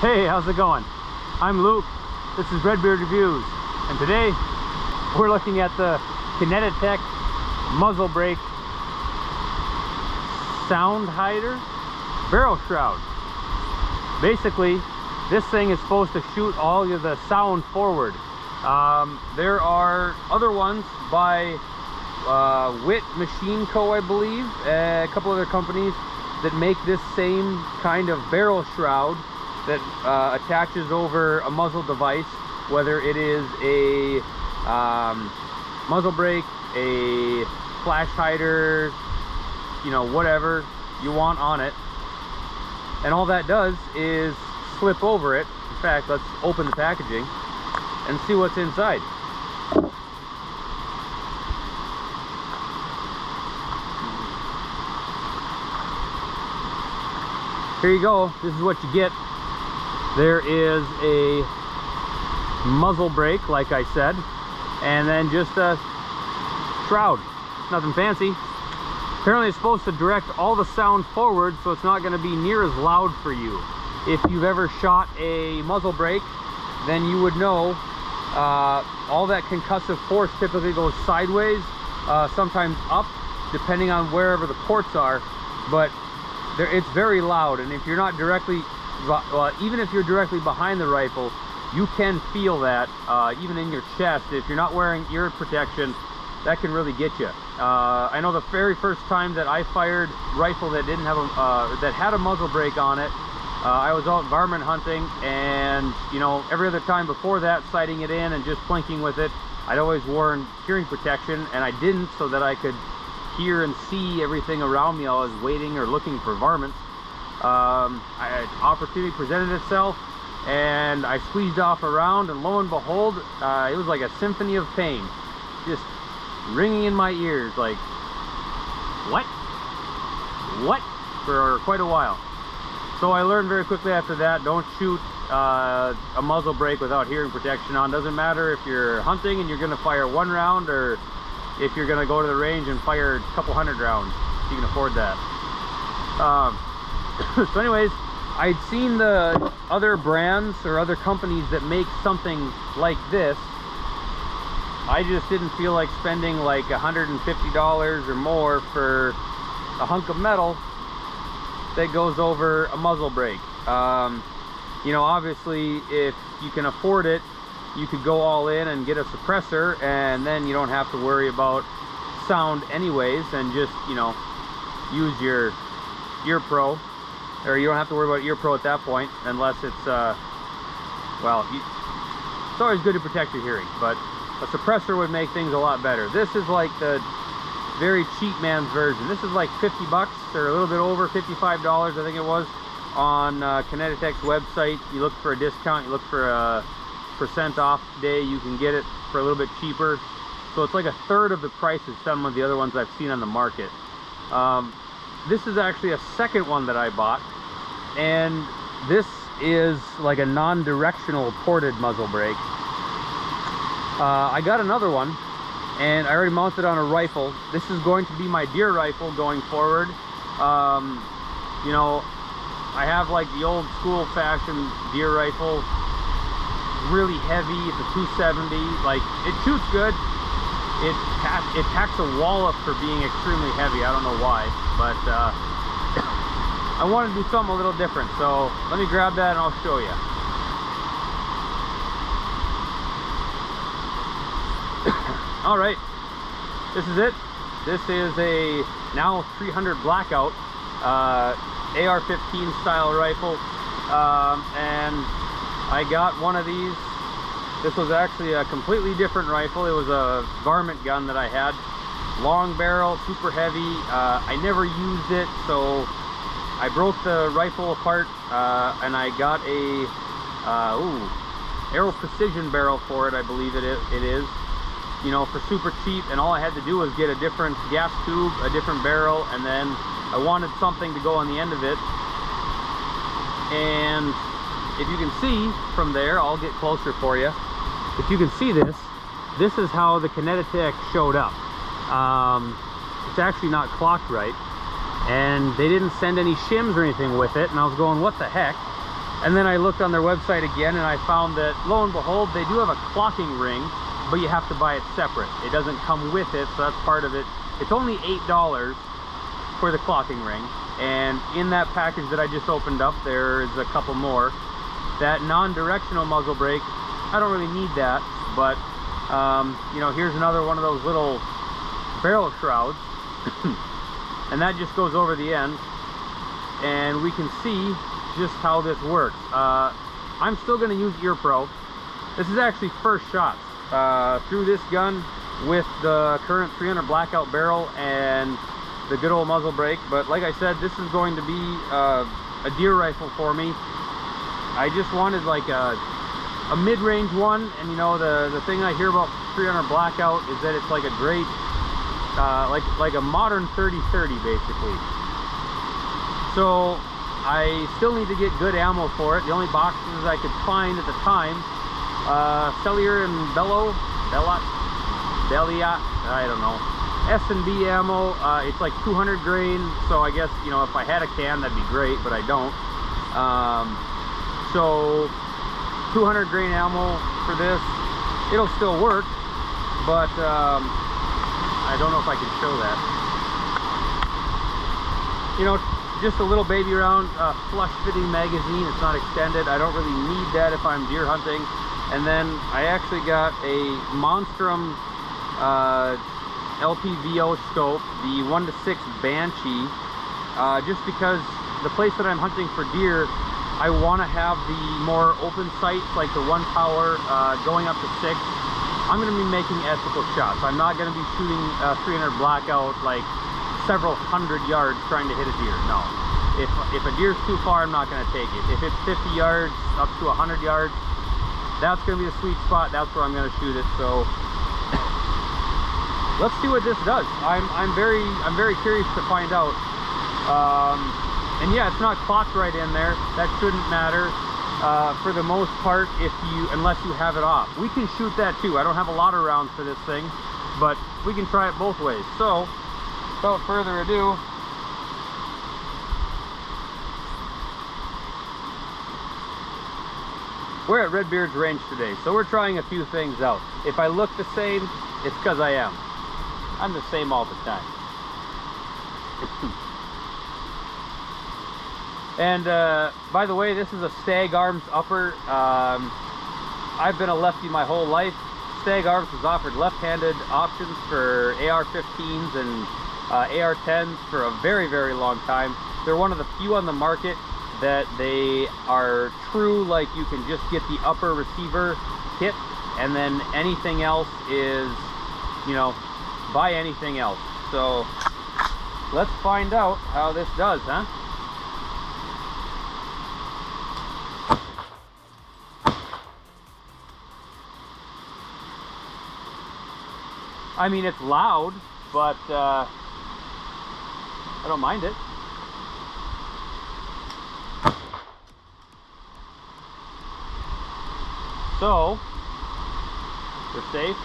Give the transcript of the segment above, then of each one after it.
Hey, how's it going? I'm Luke. This is Redbeard Reviews, and today we're looking at the Kineti-tech muzzle brake sound hider barrel shroud. Basically, this thing is supposed to shoot all of the sound forward. There are other ones by Wit Machine Co., I believe, a couple other companies that make this same kind of barrel shroud that attaches over a muzzle device, whether it is a muzzle brake, a flash hider, you know, whatever you want on it. And all that does is slip over it. In fact, let's open the packaging and see what's inside. Here you go. This is what you get. There is a muzzle brake, like I said, and then just a shroud. Nothing fancy. Apparently it's supposed to direct all the sound forward, so it's not going to be near as loud for you. If you've ever shot a muzzle brake, then you would know all that concussive force typically goes sideways, sometimes up, depending on wherever the ports are, but it's very loud. And if you're not directly, well, even if you're directly behind the rifle, you can feel that even in your chest. If you're not wearing ear protection, that can really get you. I know the very first time that I fired rifle that didn't have that had a muzzle brake on it, I was out varmint hunting, and you know, every other time before that, sighting it in and just plinking with it, I'd always worn hearing protection, and I didn't, so that I could hear and see everything around me. I was waiting or looking for varmints. Opportunity presented itself, and I squeezed off a round, and lo and behold, it was like a symphony of pain, just ringing in my ears, like what for quite a while. So I learned very quickly after that, don't shoot a muzzle brake without hearing protection on. Doesn't matter if you're hunting and you're going to fire one round, or if you're going to go to the range and fire a couple hundred rounds, if you can afford that. So anyways, I'd seen the other brands or other companies that make something like this. I just didn't feel like spending like $150 or more for a hunk of metal that goes over a muzzle brake. You know, obviously, if you can afford it, you could go all in and get a suppressor, and then you don't have to worry about sound anyways, and just, you know, use your ear pro. Or you don't have to worry about ear pro at that point, unless it's well, it's always good to protect your hearing, but a suppressor would make things a lot better. This is like the very cheap man's version. This is like 50 bucks, or a little bit over, $55 I think it was, on Kineti-tech's website. You look for a discount, you look for a % off day, you can get it for a little bit cheaper. So it's like a third of the price of some of the other ones I've seen on the market. This is actually a second one that I bought, and this is like a non-directional ported muzzle brake. I got another one, and I already mounted on a rifle. This is going to be my deer rifle going forward. You know, I have like the old school fashioned deer rifle, really heavy. It's a 270, like it shoots good. It packs a wallop for being extremely heavy. I don't know why, but I want to do something a little different. So let me grab that and I'll show you. All right, this is it. This is a now 300 blackout AR-15 style rifle, and I got one of these. This was actually a completely different rifle. It was a varmint gun that I had. Long barrel, super heavy. I never used it, so I broke the rifle apart, and I got a Aero Precision barrel for it, I believe it is. You know, for super cheap, and all I had to do was get a different gas tube, a different barrel, and then I wanted something to go on the end of it. And if you can see from there, I'll get closer for you. If you can see this, this is how the Kineti-tech showed up. It's actually not clocked right, and they didn't send any shims or anything with it, and I was going, what the heck? And then I looked on their website again, and I found that, lo and behold, they do have a clocking ring, but you have to buy it separate. It doesn't come with it, so that's part of it. It's only $8 for the clocking ring. And in that package that I just opened up, there's a couple more. That non-directional muzzle brake, I don't really need that, but you know, here's another one of those little barrel shrouds. And that just goes over the end, and we can see just how this works. I'm still going to use Ear Pro. This is actually first shots through this gun with the current 300 blackout barrel and the good old muzzle brake. But like I said, this is going to be a deer rifle for me. I just wanted like a mid-range one, and you know, the thing I hear about 300 blackout is that it's like a great like a modern 30-30 basically. So I still need to get good ammo for it. The only boxes I could find at the time, Cellular and Belliot, I don't know, S&B ammo. It's like 200 grain, so I guess, you know, if I had a can, that'd be great, but I don't. So 200 grain ammo for this. It'll still work, but I don't know if I can show that. You know, just a little baby round flush fitting magazine. It's not extended. I don't really need that if I'm deer hunting. And then I actually got a Monstrum LPVO scope, the 1:6 Banshee, just because the place that I'm hunting for deer, I want to have the more open sights, like the 1 power going up to 6. I'm going to be making ethical shots. I'm not going to be shooting 300 blackout like several hundred yards trying to hit a deer. No. If a deer's too far, I'm not going to take it. If it's 50 yards up to 100 yards, that's going to be the sweet spot. That's where I'm going to shoot it. So let's see what this does. I'm very curious to find out. And yeah, it's not clocked right in there. That shouldn't matter. For the most part, unless you have it off. We can shoot that too. I don't have a lot of rounds for this thing, but we can try it both ways. So without further ado, we're at Redbeard's range today, so we're trying a few things out. If I look the same, it's because I am. I'm the same all the time. And by the way, this is a Stag Arms upper. I've been a lefty my whole life. Stag Arms has offered left-handed options for AR-15s and AR-10s for a very, very long time. They're one of the few on the market that they are true, like you can just get the upper receiver kit, and then anything else is, you know, buy anything else. So let's find out how this does, huh? I mean, it's loud, but I don't mind it. So, we're safe.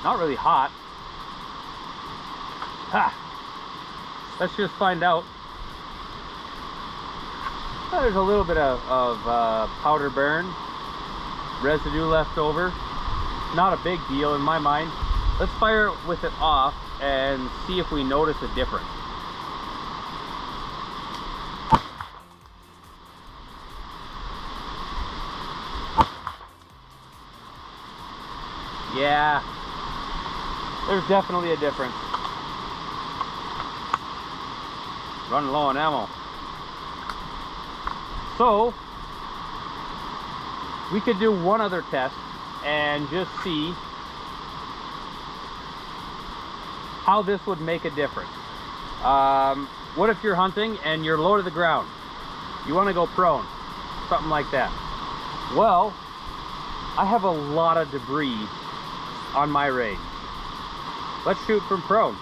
Not really hot. Ha! Let's just find out. Oh, there's a little bit of powder burn, residue left over. Not a big deal in my mind. Let's fire it with it off and see if we notice a difference. Yeah, there's definitely a difference. Running low on ammo. So, we could do one other test and just see how this would make a difference. What if you're hunting and you're low to the ground? You want to go prone, something like that. Well, I have a lot of debris on my range. Let's shoot from prone.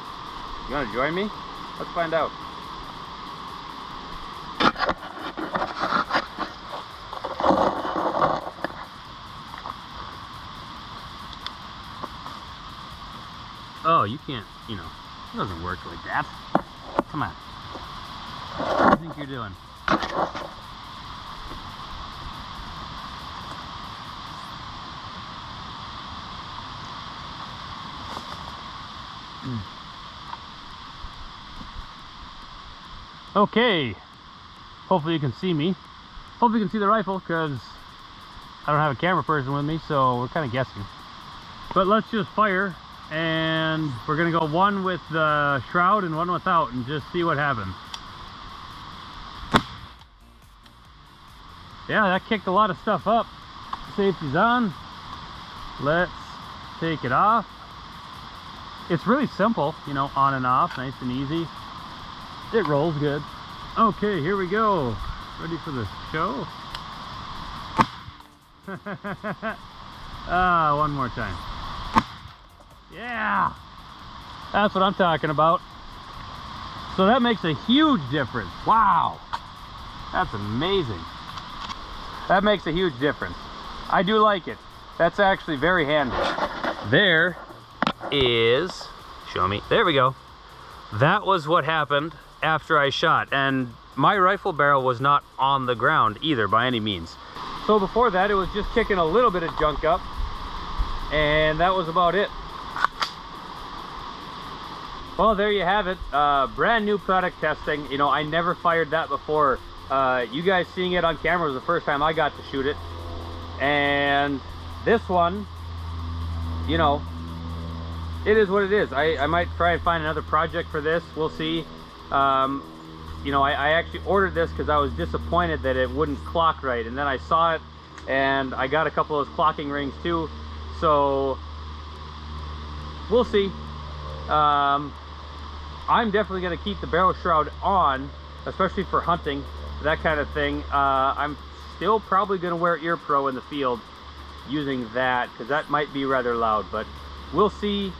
You want to join me? Let's find out. Oh, you can't, you know, it doesn't work like that. Come on. What do you think you're doing? Okay, hopefully you can see me. Hopefully you can see the rifle, because I don't have a camera person with me, so we're kind of guessing. But let's just fire, and we're gonna go one with the shroud and one without, and just see what happens. Yeah, that kicked a lot of stuff up. Safety's on. Let's take it off. It's really simple, you know, on and off, nice and easy. It rolls good. Okay, here we go. Ready for the show? One more time. Yeah, that's what I'm talking about. So that makes a huge difference. Wow, that's amazing. That makes a huge difference. I do like it. That's actually very handy. There is, show me, there we go. That was what happened after I shot, and my rifle barrel was not on the ground either by any means. So before that, it was just kicking a little bit of junk up, and that was about it. Well, there you have it. Brand new product testing. You know, I never fired that before. You guys seeing it on camera was the first time I got to shoot it. And this one, you know, it is what it is. I might try and find another project for this. We'll see. You know, I actually ordered this because I was disappointed that it wouldn't clock right, and then I saw it and I got a couple of those clocking rings too, so we'll see. I'm definitely going to keep the barrel shroud on, especially for hunting, that kind of thing. I'm still probably going to wear Ear Pro in the field using that, because that might be rather loud, but we'll see.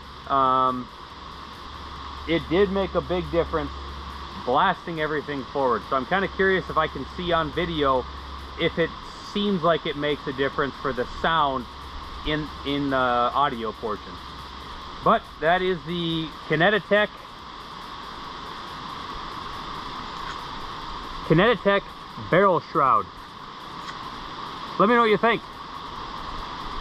It did make a big difference blasting everything forward, so I'm kind of curious if I can see on video if it seems like it makes a difference for the sound in the audio portion. But that is the Kineti-tech barrel shroud. Let me know what you think.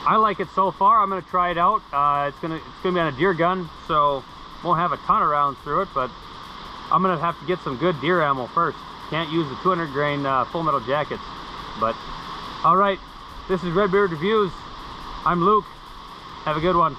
I like it so far. I'm going to try it out. It's gonna be on a deer gun, so won't have a ton of rounds through it, but I'm gonna have to get some good deer ammo first. Can't use the 200 grain full metal jackets. But all right, this is Redbeard Reviews. I'm Luke. Have a good one.